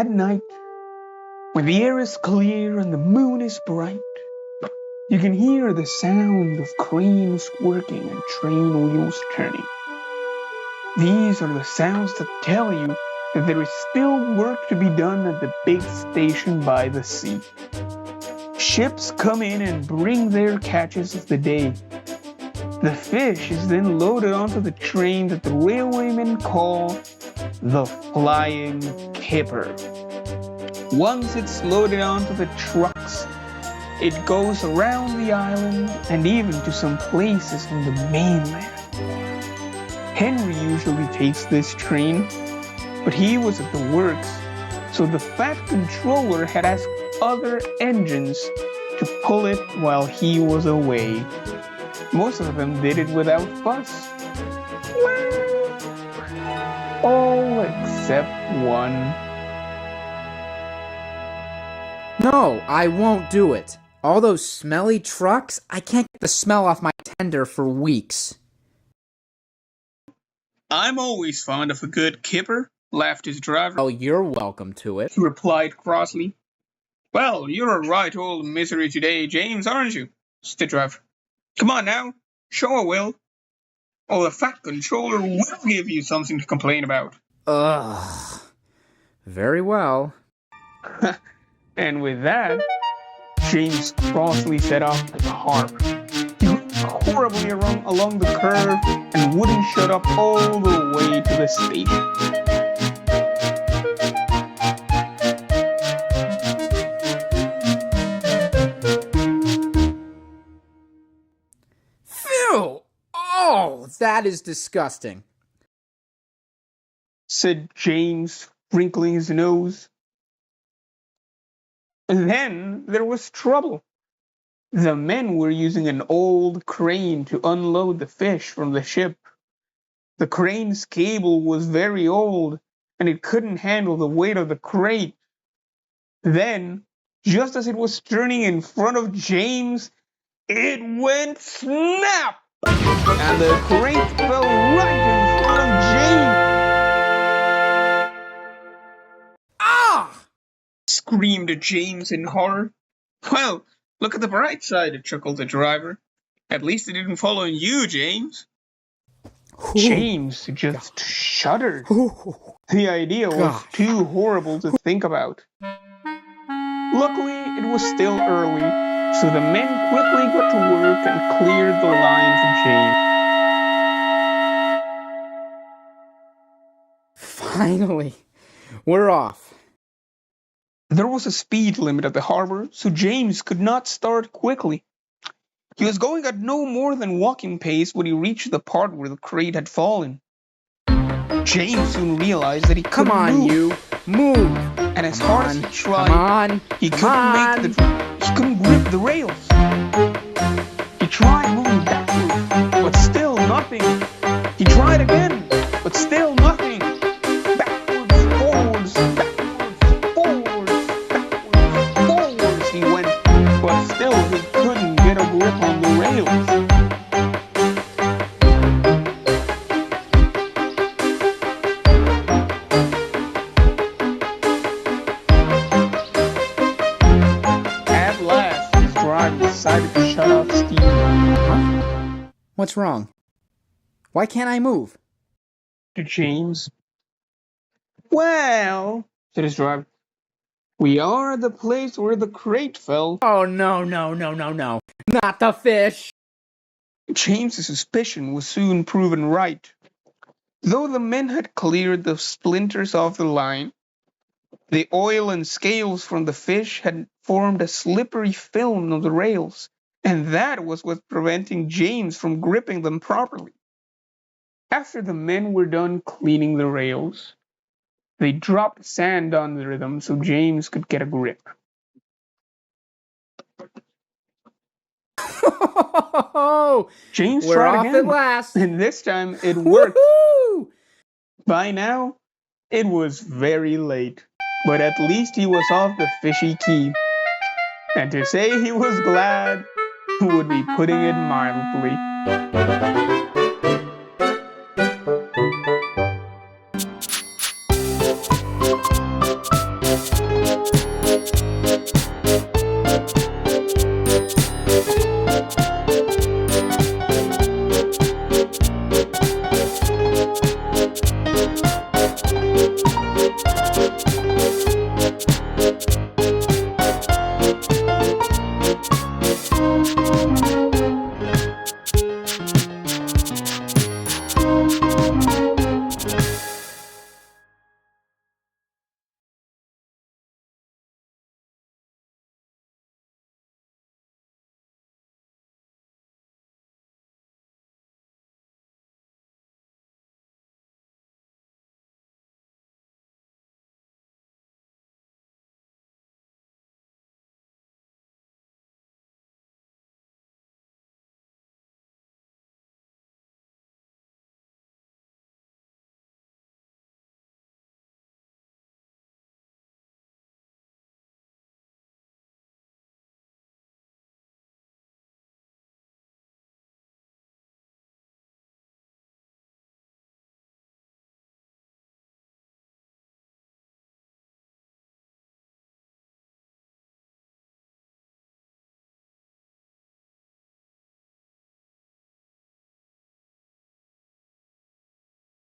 At night, when the air is clear and the moon is bright, you can hear the sound of cranes working and train wheels turning. These are the sounds that tell you that there is still work to be done at the big station by the sea. Ships come in and bring their catches of the day. The fish is then loaded onto the train that the railwaymen call the Flying Kipper. Once it's loaded onto the trucks, it goes around the island and even to some places on the mainland. Henry usually takes this train, but he was at the works, so the fat controller had asked other engines to pull it while he was away. Most of them did it without fuss. All except one. No, I won't do it. All those smelly trucks, I can't get the smell off my tender for weeks. I'm always fond of a good kipper, laughed his driver. Oh, you're welcome to it. He replied crossly. Well, you're a right old misery today, James, aren't you? Said the driver. Come on now, show a will. Or the fat controller will give you something to complain about. Ugh. Very well. And with that, James crossly set off to the harbor. He went horribly along the curve and wouldn't shut up all the way to the station. Phew! Oh, that is disgusting. Said James, wrinkling his nose. And then there was trouble. The men were using an old crane to unload the fish from the ship. The crane's cable was very old, and it couldn't handle the weight of the crate. Then, just as it was turning in front of James, it went snap! And the crate fell right in front of James. Ah! Screamed James in horror. Well, look at the bright side, chuckled the driver. At least it didn't follow you, James. Ooh. James just shuddered. Ooh. The idea was too horrible to think about. Luckily, it was still early, so the men quickly got to work and cleared the line for James. Finally, we're off. There was a speed limit at the harbor, so James could not start quickly. He was going at no more than walking pace when he reached the part where the crate had fallen. James soon realized that he couldn't Move! And as hard as he tried, he couldn't grip the rails. He tried moving backwards, but still nothing. He tried again, but still nothing. Backwards, forwards he went, but still he couldn't get a grip on the rails. At last, his driver decided to shut off steam. Huh? What's wrong? Why can't I move? To James. Well, said his driver, we are at the place where the crate fell. Oh, no. Not the fish! James's suspicion was soon proven right. Though the men had cleared the splinters off the line, the oil and scales from the fish had formed a slippery film on the rails, and that was what preventing James from gripping them properly. After the men were done cleaning the rails, they dropped sand under them so James could get a grip. James We're tried off again, at last. and this time it worked. Woohoo! By now, it was very late, but at least he was off the fishy key. And to say he was glad would be putting it mildly.